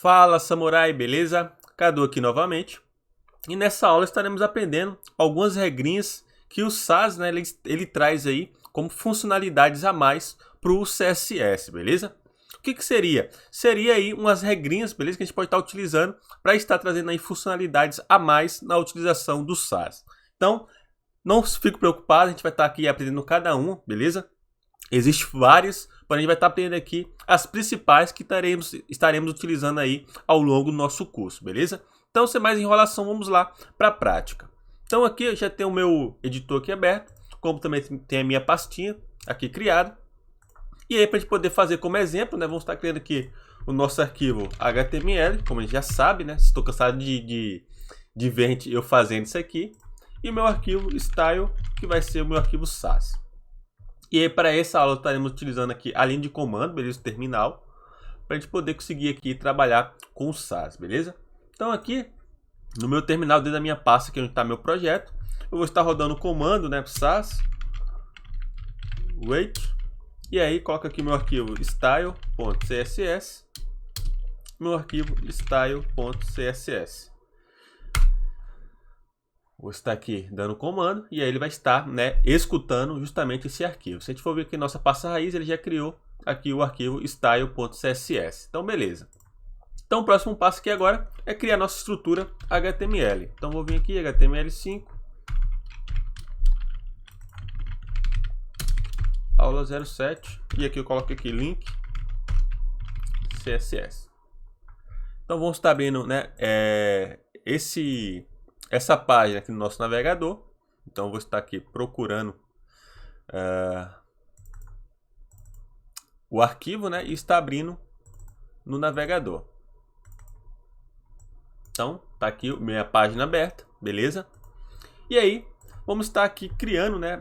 Fala, samurai, beleza? Cadu aqui novamente. E nessa aula estaremos aprendendo algumas regrinhas que o SAS, né, ele traz aí como funcionalidades a mais para o CSS, beleza? O que seria? Seria aí umas regrinhas, beleza? Que a gente pode estar utilizando para estar trazendo aí funcionalidades a mais na utilização do SAS. Então, não fique preocupado, a gente vai estar aqui aprendendo cada uma, beleza? Existem várias, porém a gente vai estar aprendendo aqui as principais que estaremos utilizando aí ao longo do nosso curso, beleza? Então, sem mais enrolação, vamos lá para a prática. Então aqui eu já tenho o meu editor aqui aberto, como também tem a minha pastinha aqui criada. E aí, para a gente poder fazer como exemplo, né, vamos estar criando aqui o nosso arquivo HTML, como a gente já sabe, né? Estou cansado de ver eu fazendo isso aqui. E o meu arquivo style, que vai ser o meu arquivo SAS. E aí, para essa aula, estaremos utilizando aqui a linha de comando, beleza? O terminal, para a gente poder conseguir aqui trabalhar com o SAS, beleza? Então aqui, no meu terminal, dentro da minha pasta, aqui onde está meu projeto, eu vou estar rodando o comando, né? SAS, wait, e aí coloco aqui meu arquivo style.css, meu arquivo style.css. Vou estar aqui dando comando e aí ele vai estar, né, escutando justamente esse arquivo. Se a gente for ver aqui nossa pasta raiz, ele já criou aqui o arquivo style.css. Então, beleza. Então, o próximo passo aqui agora é criar nossa estrutura HTML. Então, vou vir aqui, HTML5, aula 07, e aqui eu coloco aqui link CSS. Então, vamos estar abrindo, né, essa página aqui no nosso navegador. Então, eu vou estar aqui procurando o arquivo, né, e está abrindo no navegador. Então, tá aqui minha página aberta, beleza? E aí, vamos estar aqui criando, né,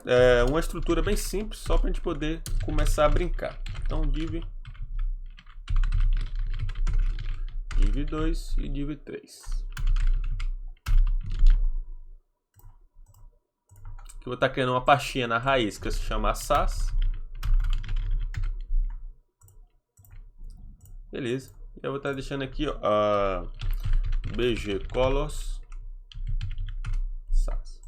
uma estrutura bem simples, só para a gente poder começar a brincar. Então, div 2 e div 3. Aqui eu vou estar criando uma pastinha na raiz que se chama SAS. Beleza. E eu vou estar deixando aqui, ó, BG Colors SAS.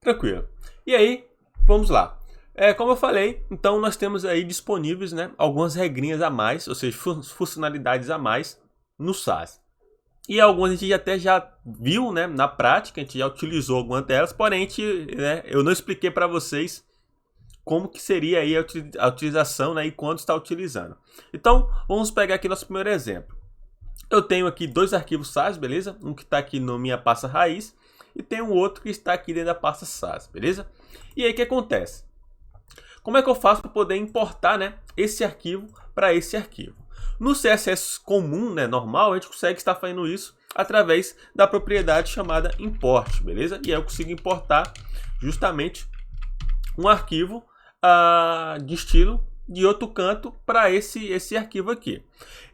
Tranquilo. E aí, vamos lá. Como eu falei, então nós temos aí disponíveis, né, algumas regrinhas a mais, ou seja, funcionalidades a mais no SAS. E algumas a gente até já viu, né, na prática, a gente já utilizou algumas delas, porém eu não expliquei para vocês como que seria aí a utilização, né, e quando está utilizando. Então, vamos pegar aqui nosso primeiro exemplo. Eu tenho aqui dois arquivos SAS, beleza? Um que está aqui na minha pasta raiz e tem um outro que está aqui dentro da pasta SAS, beleza? E aí o que acontece? Como é que eu faço para poder importar, né, esse arquivo para esse arquivo? No CSS comum, né, normal, a gente consegue estar fazendo isso através da propriedade chamada import, beleza? E aí eu consigo importar justamente um arquivo de estilo de outro canto para esse arquivo aqui.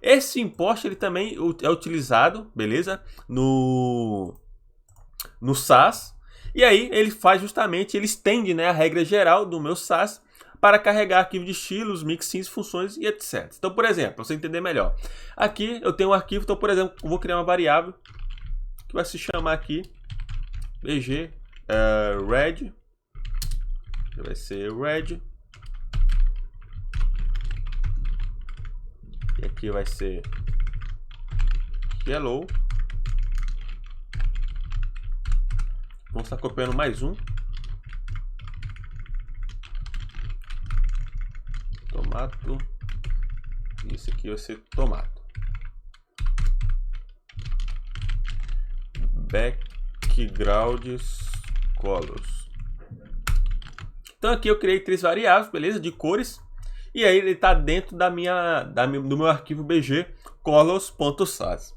Esse import ele também é utilizado, beleza? No SAS. E aí ele faz justamente, ele estende, né, a regra geral do meu SAS para carregar arquivo de estilos, mixins, funções e etc. Então, por exemplo, para você entender melhor, aqui eu tenho um arquivo, então, por exemplo, eu vou criar uma variável que vai se chamar aqui bg red, vai ser red, e aqui vai ser yellow. Vamos estar copiando mais um. Tomato. Isso aqui vai ser tomato. Backgrounds colors. Então aqui eu criei três variáveis, beleza? De cores. E aí ele está dentro do meu arquivo bg colors.sas.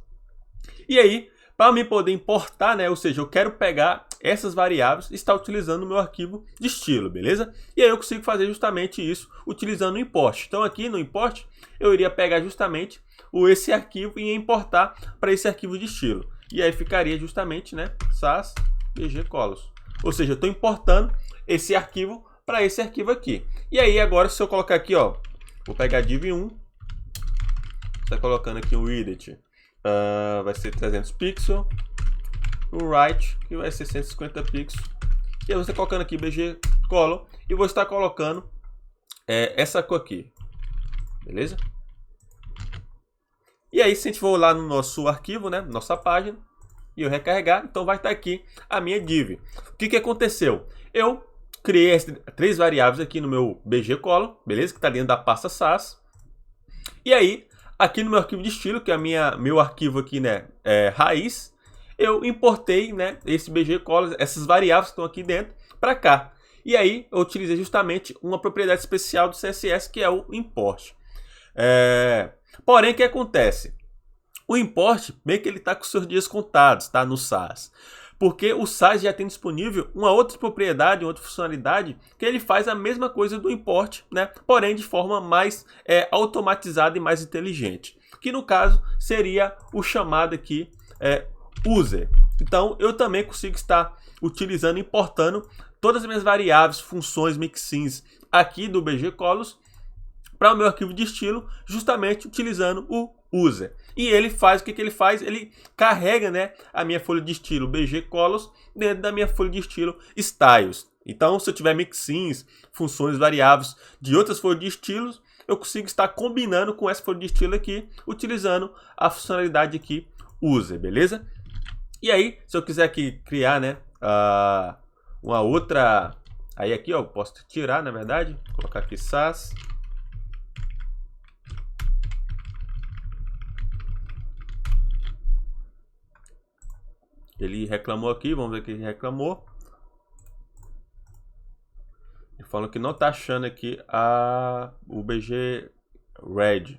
E aí, para mim poder importar, né, ou seja, eu quero pegar essas variáveis e estar utilizando o meu arquivo de estilo, beleza? E aí eu consigo fazer justamente isso utilizando o import. Então aqui no import eu iria pegar justamente esse arquivo e importar para esse arquivo de estilo. E aí ficaria justamente, né, SAS bg colors. Ou seja, eu estou importando esse arquivo para esse arquivo aqui. E aí agora se eu colocar aqui, ó, vou pegar div1 Está colocando aqui o width, vai ser 300 pixels. O right, que vai ser 150 pixels. E aí você está colocando aqui BG Color e vou estar colocando essa cor aqui, beleza? E aí, se a gente for lá no nosso arquivo, né, nossa página, e eu recarregar, então vai estar aqui a minha div. O que aconteceu? Eu criei 3 variáveis aqui no meu BG Color, beleza? Que está dentro da pasta SAS. E aí, aqui no meu arquivo de estilo, que é meu arquivo aqui, né, raiz, eu importei, né, esse BG Color, essas variáveis que estão aqui dentro, para cá. E aí, eu utilizei justamente uma propriedade especial do CSS, que é o import. Porém, o que acontece? O import, meio que ele está com seus dias contados, tá, no SAS. Porque o SAS já tem disponível uma outra propriedade, uma outra funcionalidade, que ele faz a mesma coisa do import, né? Porém de forma mais automatizada e mais inteligente. Que no caso seria o chamado aqui user. Então eu também consigo estar utilizando, importando todas as minhas variáveis, funções, mixins aqui do BG Colors para o meu arquivo de estilo, justamente utilizando o user. E ele faz o que ele faz? Ele carrega, né, a minha folha de estilo BG Colors dentro da minha folha de estilo Styles. Então, se eu tiver mixins, funções variáveis de outras folhas de estilos, eu consigo estar combinando com essa folha de estilo aqui, utilizando a funcionalidade aqui user, beleza? E aí, se eu quiser aqui criar, né, uma outra, aí aqui, ó, eu posso tirar, na verdade, colocar aqui SAS. Ele reclamou aqui, vamos ver que ele reclamou. Ele falou que não está achando aqui o BG Red.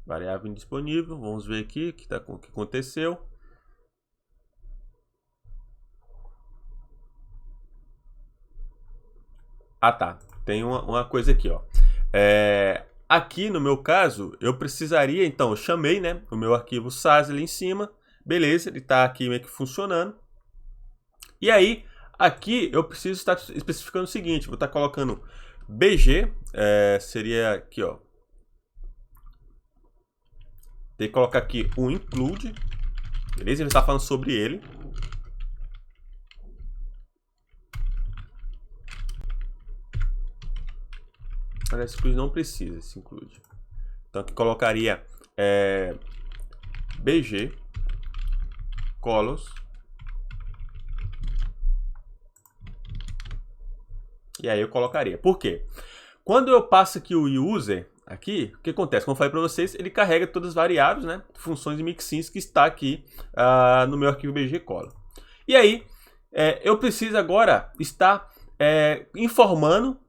Variável indisponível. Vamos ver aqui o que aconteceu. Ah, tá. Tem uma coisa aqui, ó. Aqui no meu caso, eu precisaria, então, eu chamei, né, o meu arquivo SAS ali em cima. Beleza, ele está aqui meio que funcionando. E aí, aqui eu preciso estar especificando o seguinte. Vou estar colocando BG, seria aqui, ó. Tem que colocar aqui um include. Beleza, ele está falando sobre ele. Esse include não precisa, esse include. Então aqui colocaria BG Colors. E aí eu colocaria. Por quê? Quando eu passo aqui o user, aqui, o que acontece? Como eu falei para vocês, ele carrega todas as variáveis, né? Funções e mixins que está aqui no meu arquivo BG Color. E aí, eu preciso agora estar informando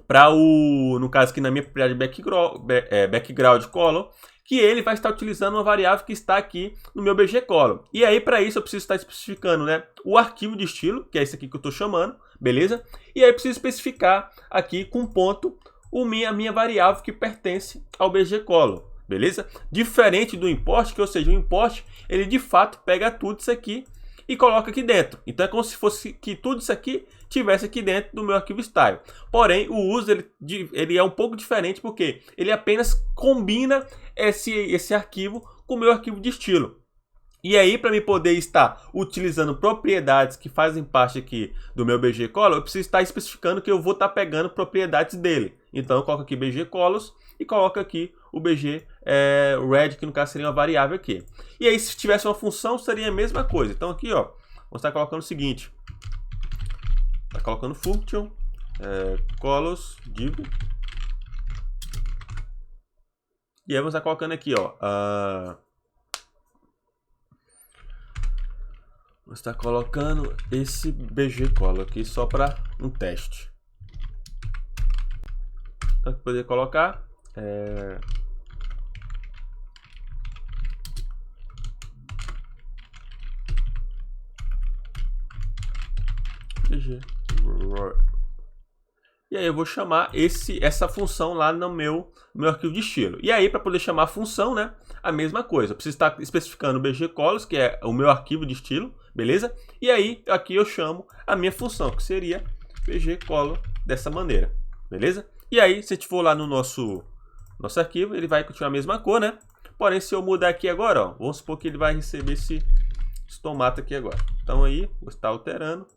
para no caso aqui na minha propriedade background color, que ele vai estar utilizando uma variável que está aqui no meu BG Color. E aí, para isso, eu preciso estar especificando, né, o arquivo de estilo, que é esse aqui que eu estou chamando, beleza? E aí, eu preciso especificar aqui com ponto a minha variável que pertence ao BG Color, beleza? Diferente do import, que ou seja, o import, ele de fato pega tudo isso aqui e coloca aqui dentro. Então, é como se fosse que tudo isso aqui tivesse aqui dentro do meu arquivo style. Porém, o user ele é um pouco diferente porque ele apenas combina esse arquivo com o meu arquivo de estilo. E aí, para mim poder estar utilizando propriedades que fazem parte aqui do meu BG Color, eu preciso estar especificando que eu vou estar pegando propriedades dele. Então, eu coloco aqui BG Colors e coloco aqui o BG Red, que no caso seria uma variável aqui. E aí, se tivesse uma função, seria a mesma coisa. Então, aqui, ó, vamos estar colocando o seguinte. Está colocando function, colors, div. E aí, vamos estar colocando aqui, ó. Vou estar colocando esse BG Color aqui só para um teste. Então, poder colocar BG. E aí eu vou chamar essa função lá no meu arquivo de estilo. E aí, para poder chamar a função, né, a mesma coisa. Eu preciso estar especificando o BG Colors, que é o meu arquivo de estilo, beleza? E aí, aqui eu chamo a minha função, que seria BG Color dessa maneira, beleza? E aí, se a gente for lá no nosso arquivo, ele vai continuar a mesma cor, né? Porém, se eu mudar aqui agora, ó, vamos supor que ele vai receber esse tomate aqui agora. Então aí, vou estar alterando.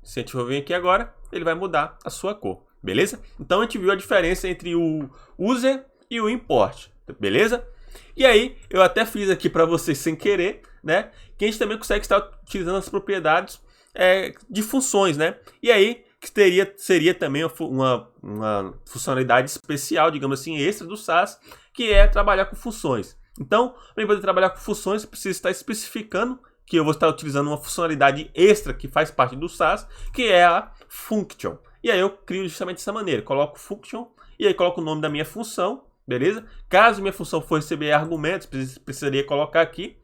Se a gente for vir aqui agora, ele vai mudar a sua cor, beleza? Então a gente viu a diferença entre o user e o import, beleza? E aí, eu até fiz aqui para vocês sem querer, né? Que a gente também consegue estar utilizando as propriedades de funções, né? E aí, que seria também uma funcionalidade especial, digamos assim, extra do SAS, que é trabalhar com funções. Então, para poder trabalhar com funções, eu preciso estar especificando que eu vou estar utilizando uma funcionalidade extra que faz parte do SAS, que é a function. E aí eu crio justamente dessa maneira, coloco function e aí coloco o nome da minha função, beleza? Caso minha função for receber argumentos, precisaria colocar aqui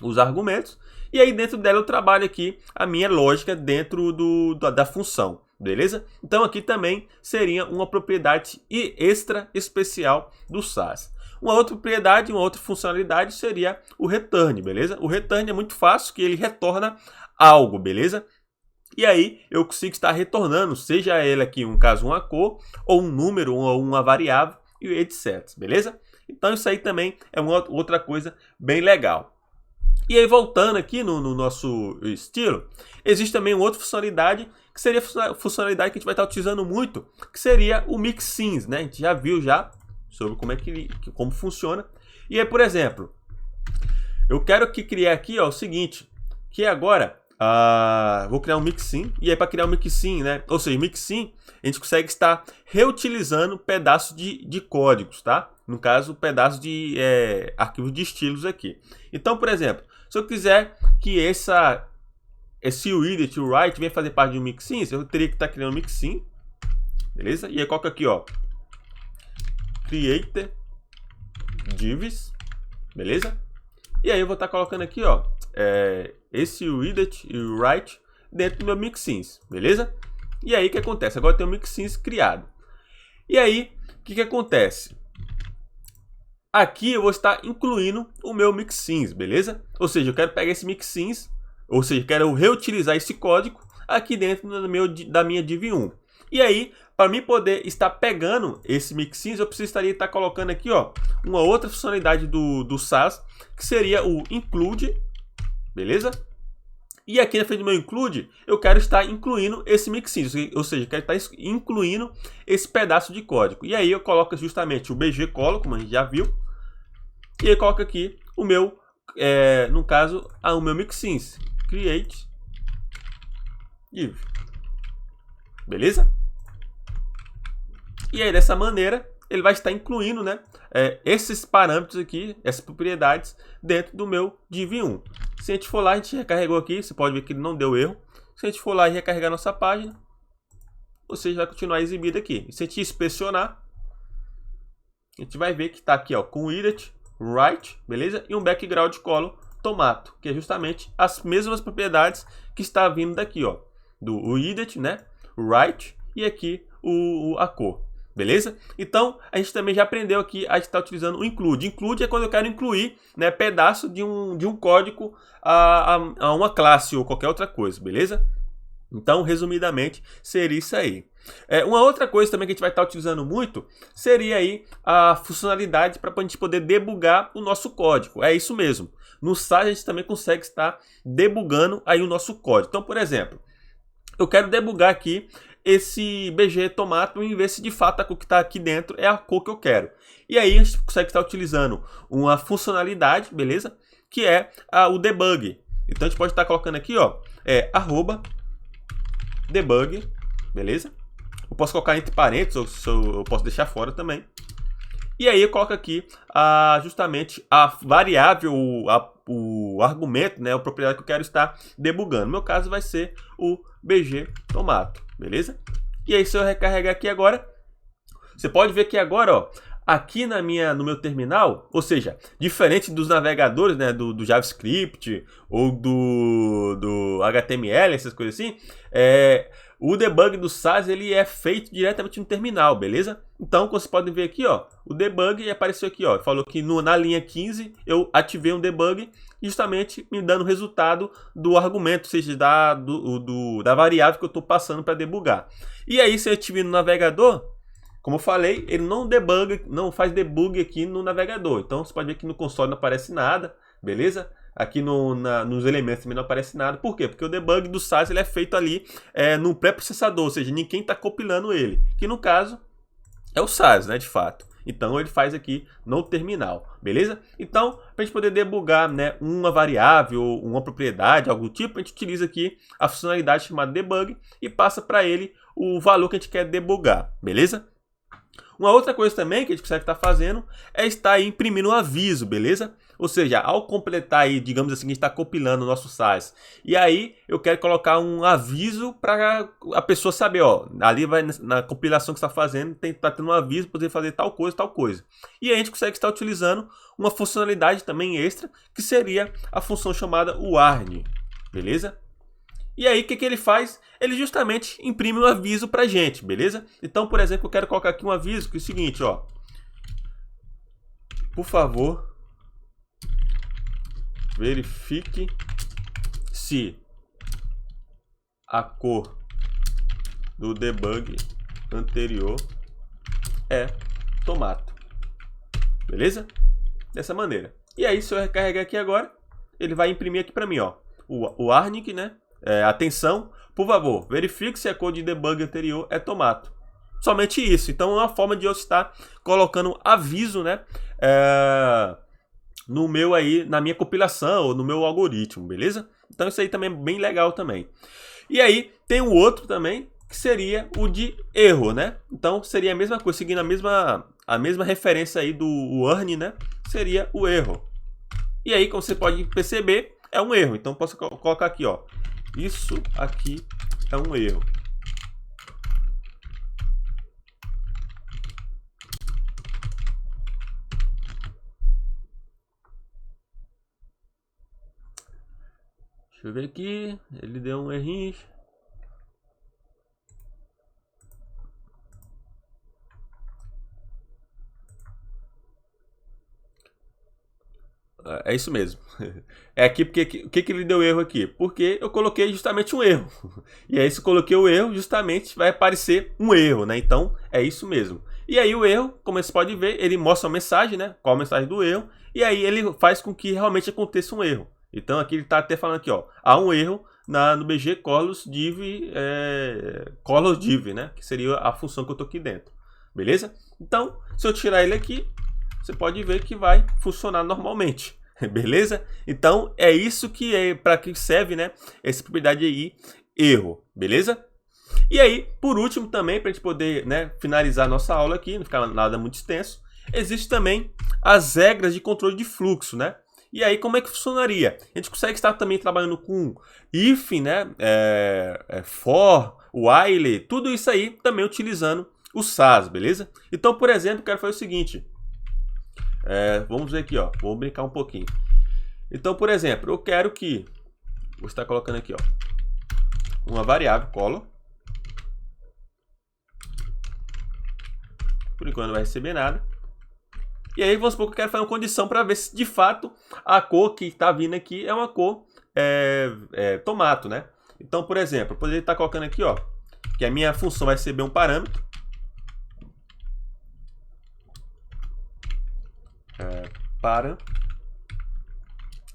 os argumentos. E aí dentro dela eu trabalho aqui a minha lógica dentro da função, beleza? Então aqui também seria uma propriedade extra especial do SAS. Uma outra propriedade, uma outra funcionalidade seria o return, beleza? O return é muito fácil, que ele retorna algo, beleza? E aí eu consigo estar retornando, seja ele aqui, no caso, uma cor, ou um número, ou uma variável, e etc, beleza? Então isso aí também é uma outra coisa bem legal. E aí voltando aqui no nosso estilo, existe também uma outra funcionalidade, que seria a funcionalidade que a gente vai estar utilizando muito, que seria o mixins, né? A gente já viu sobre como funciona. E aí, por exemplo, eu quero criar aqui, ó, o seguinte, que agora vou criar um mixin, e aí para criar um mixin, né? Ou seja, mixin, a gente consegue estar reutilizando pedaços de códigos, tá? No caso, pedaços de arquivos de estilos aqui. Então, por exemplo, se eu quiser que esse read e o write venha fazer parte de um mixin, eu teria que estar criando um mixin, beleza? E aí coloca aqui, ó, create divs, beleza? E aí eu vou estar colocando aqui, ó, esse read e o write dentro do meu mixins, beleza? E aí o que acontece? Agora tem um mixins criado. E aí, o que acontece? Aqui eu vou estar incluindo o meu mixins, beleza? Ou seja, eu quero pegar esse mixins, ou seja, eu quero reutilizar esse código aqui dentro da minha div 1. E aí, para mim poder estar pegando esse mixins, eu precisaria estar colocando aqui, ó, uma outra funcionalidade do SAS, que seria o include, beleza? E aqui na frente do meu include, eu quero estar incluindo esse mixins, ou seja, eu quero estar incluindo esse pedaço de código. E aí eu coloco justamente o bg colo, como a gente já viu, e aí eu coloco aqui o meu, no caso, o meu mixins, create div, beleza? E aí dessa maneira ele vai estar incluindo, né, esses parâmetros aqui, essas propriedades dentro do meu div 1. Se a gente for lá, a gente recarregou aqui, você pode ver que ele não deu erro. Se a gente for lá e recarregar nossa página, você vai continuar exibido aqui. E se a gente inspecionar, a gente vai ver que está aqui, ó, com edit, write, beleza? E um background color tomato, que é justamente as mesmas propriedades que está vindo daqui, ó, do edit, né, o write e aqui a cor. Beleza? Então, a gente também já aprendeu aqui a estar utilizando o include. Include é quando eu quero incluir, né, pedaço de um código a uma classe ou qualquer outra coisa, beleza? Então, resumidamente, seria isso aí. Uma outra coisa também que a gente vai estar utilizando muito seria aí a funcionalidade para a gente poder debugar o nosso código. É isso mesmo. No SAS a gente também consegue estar debugando aí o nosso código. Então, por exemplo, eu quero debugar aqui esse BG Tomato e ver se de fato a cor que está aqui dentro é a cor que eu quero. E aí a gente consegue estar utilizando uma funcionalidade, beleza? Que é o debug. Então a gente pode estar colocando aqui, ó, @debug, beleza? Eu posso colocar entre parênteses, ou eu posso deixar fora também. E aí eu coloco aqui justamente a variável, o argumento, né, a propriedade que eu quero estar debugando. No meu caso vai ser o BG Tomato, beleza? E aí se eu recarregar aqui agora, você pode ver que agora, ó, aqui no meu terminal, ou seja, diferente dos navegadores, né, do JavaScript ou do HTML, essas coisas assim, o debug do SAS ele é feito diretamente no terminal, beleza? Então, como vocês podem ver aqui, ó, o debug apareceu aqui, ó, falou que na linha 15 eu ativei um debug, justamente me dando o resultado do argumento, ou seja, da variável que eu estou passando para debugar. E aí, se eu estiver no navegador, como eu falei, ele não faz debug aqui no navegador. Então você pode ver que no console não aparece nada, beleza? Aqui nos elementos também não aparece nada. Por quê? Porque o debug do SAS ele é feito ali no pré-processador, ou seja, ninguém está compilando ele. Que no caso é o SAS, né, de fato. Então ele faz aqui no terminal, beleza? Então, para a gente poder debugar, né, uma variável, uma propriedade, algo do tipo, a gente utiliza aqui a funcionalidade chamada debug e passa para ele o valor que a gente quer debugar, beleza? Uma outra coisa também que a gente consegue estar fazendo é estar aí imprimindo um aviso, beleza? Ou seja, ao completar aí, digamos assim, a gente está compilando o nosso SAS. E aí eu quero colocar um aviso para a pessoa saber, ó, ali vai na compilação que está fazendo, tá tendo um aviso para poder fazer tal coisa, tal coisa. E aí a gente consegue estar utilizando uma funcionalidade também extra, que seria a função chamada warn, beleza? E aí, o que ele faz? Ele justamente imprime um aviso pra gente, beleza? Então, por exemplo, eu quero colocar aqui um aviso que é o seguinte, ó. Por favor, verifique se a cor do debug anterior é tomato. Beleza? Dessa maneira. E aí, se eu recarregar aqui agora, ele vai imprimir aqui pra mim, ó. O warning, né? Atenção, por favor, verifique se a cor de debug anterior é tomato. Somente isso. Então é uma forma de eu estar colocando aviso, né, no meu aí, na minha compilação ou no meu algoritmo, beleza? Então isso aí também é bem legal também. E aí tem o outro também, que seria o de erro, né? Então seria a mesma coisa, seguindo a mesma referência aí do warn, né? Seria o erro. E aí, como você pode perceber, é um erro. Então posso colocar aqui, ó. Isso aqui é um erro. Deixa eu ver aqui. Ele deu um errinho. É isso mesmo. É aqui porque o que ele deu erro aqui? Porque eu coloquei justamente um erro. E aí se eu coloquei o erro, justamente vai aparecer um erro, né? Então é isso mesmo. E aí o erro, como você pode ver, ele mostra a mensagem, né? Qual a mensagem do erro? E aí ele faz com que realmente aconteça um erro. Então aqui ele está até falando aqui, ó, há um erro no BG Colors Div, Colors Div, né? Que seria a função que eu tô aqui dentro. Beleza? Então, se eu tirar ele aqui, você pode ver que vai funcionar normalmente. Beleza? Então é isso que para que serve, né, essa propriedade aí, erro, beleza? E aí, por último também, para a gente poder, né, finalizar nossa aula aqui, não ficar nada muito extenso, existe também as regras de controle de fluxo, né? E aí como é que funcionaria? A gente consegue estar também trabalhando com if, né, for, while, tudo isso aí também utilizando o SAS, beleza? Então, por exemplo, eu quero fazer o seguinte. Vamos ver aqui, ó. Vou brincar um pouquinho. Então, por exemplo, eu quero que... Vou estar colocando aqui, ó, uma variável, color. Por enquanto não vai receber nada. E aí, vamos supor que eu quero fazer uma condição para ver se de fato a cor que está vindo aqui é uma cor tomato, né? Então, por exemplo, eu poderia estar colocando aqui, ó, que a minha função vai receber um parâmetro.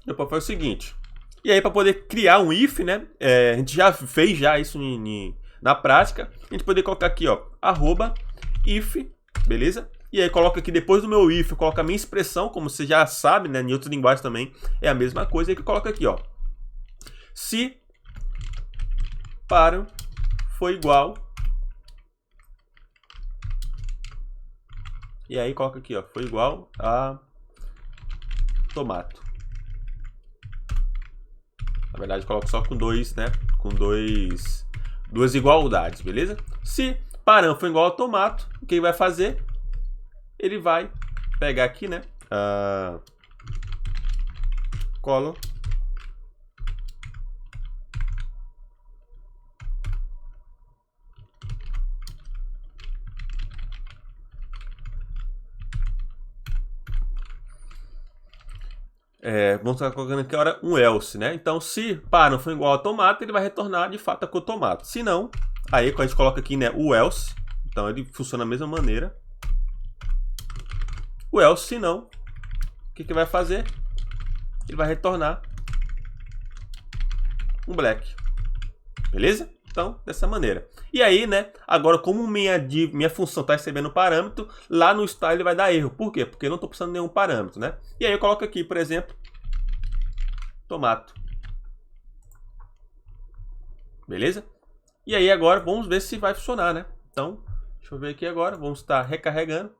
Depois foi o seguinte. E aí, para poder criar um if, né? A gente já fez isso na prática. A gente poderia colocar aqui, ó, @if, beleza? E aí coloca aqui depois do meu if, eu coloco a minha expressão, como você já sabe, né? Em outras linguagens também é a mesma coisa. E aí que coloca aqui, ó, se para for igual. E aí coloca aqui, ó, foi igual a tomato. Na verdade, coloco só com dois, né? Com duas igualdades, beleza? Se parâmetro for igual a tomato, o que ele vai fazer? Ele vai pegar aqui, né? Color. Vamos estar colocando aqui agora um else, né? Então, se para for igual a tomato, ele vai retornar de fato a cor tomato. Se não, aí quando a gente coloca aqui, né, o else, Então ele funciona da mesma maneira. O else, se não, o que vai fazer? Ele vai retornar um black. Beleza? Então, dessa maneira. E aí, né, agora como minha função está recebendo parâmetro, lá no style ele vai dar erro. Por quê? Porque eu não estou precisando de nenhum parâmetro, né? E aí eu coloco aqui, por exemplo, tomato. Beleza? E aí agora vamos ver se vai funcionar, né? Então, deixa eu ver aqui agora, vamos estar recarregando.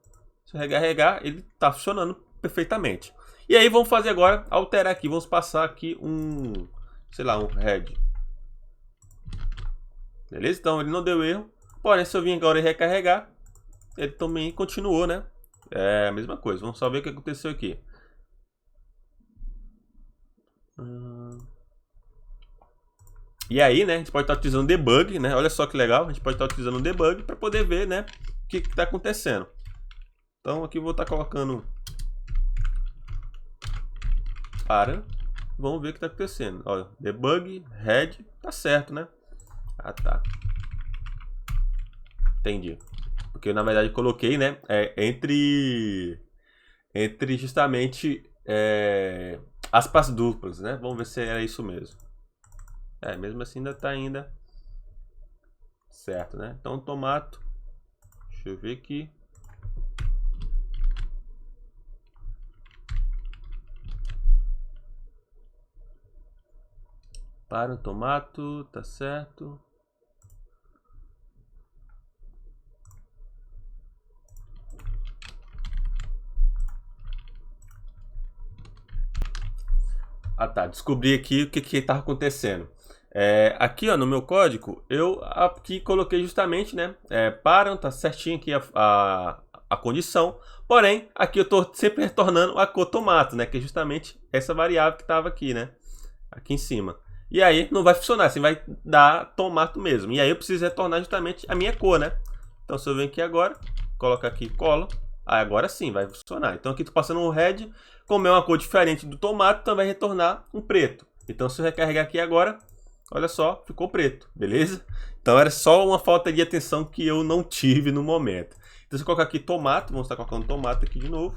Se eu recarregar, ele está funcionando perfeitamente. E aí vamos fazer agora, alterar aqui, vamos passar aqui um, sei lá, um head. Beleza? Então ele não deu erro. Porém, se eu vir agora e recarregar, ele também continuou, né? É a mesma coisa. Vamos só ver o que aconteceu aqui. E aí, né? A gente pode estar utilizando debug, né? Olha só que legal. A gente pode estar utilizando debug para poder ver, né? O que está acontecendo. Então aqui eu vou estar colocando para. Vamos ver o que está acontecendo. Olha, debug, head, tá certo, né? Ah, tá. Entendi. Porque eu, na verdade, coloquei, né? Entre justamente aspas duplas, né? Vamos ver se era isso mesmo. Mesmo assim ainda tá certo, né? Então, tomato. Deixa eu ver aqui. Para o tomato, tá certo. Ah, tá. Descobri aqui o que estava acontecendo. Aqui, ó, no meu código, eu aqui coloquei justamente, né? Para, tá certinho aqui a condição. Porém, aqui eu estou sempre retornando a cor tomato, né? Que é justamente essa variável que estava aqui, né? Aqui em cima. E aí não vai funcionar, assim vai dar tomato mesmo. E aí eu preciso retornar justamente a minha cor, né? Então se eu venho aqui agora, coloco aqui colo, agora sim vai funcionar. Então aqui estou passando um red, como é uma cor diferente do tomate, então vai retornar um preto. Então se eu recarregar aqui agora, olha só, ficou preto, beleza? Então era só uma falta de atenção que eu não tive no momento. Então se eu colocar aqui tomate, vamos estar colocando tomate aqui de novo.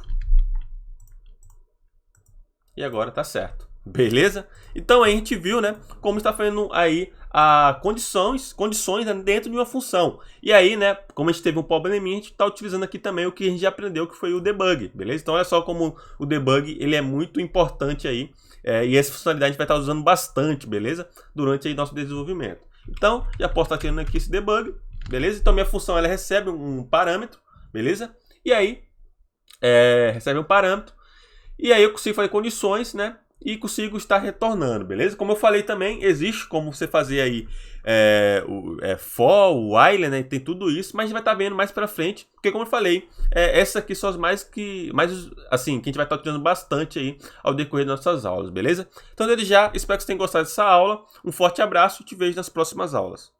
E agora tá certo. Beleza? Então aí a gente viu, né, como está fazendo aí condições né, dentro de uma função. E aí, né, como a gente teve um probleminha, a gente está utilizando aqui também o que a gente já aprendeu, que foi o debug, beleza? Então olha só como o debug ele é muito importante aí, e essa funcionalidade a gente vai estar usando bastante, beleza? Durante aí nosso desenvolvimento. Então, já posso estar tendo aqui esse debug, beleza? Então minha função ela recebe um parâmetro, beleza? E aí, recebe um parâmetro, e aí eu consigo fazer condições, né? E consigo estar retornando, beleza? Como eu falei também, existe como você fazer aí for, o while, né? Tem tudo isso, mas a gente vai estar vendo mais pra frente, porque como eu falei, essas aqui são as mais assim, que a gente vai estar utilizando bastante aí ao decorrer das nossas aulas, beleza? Então desde já, espero que você tenha gostado dessa aula, um forte abraço e te vejo nas próximas aulas.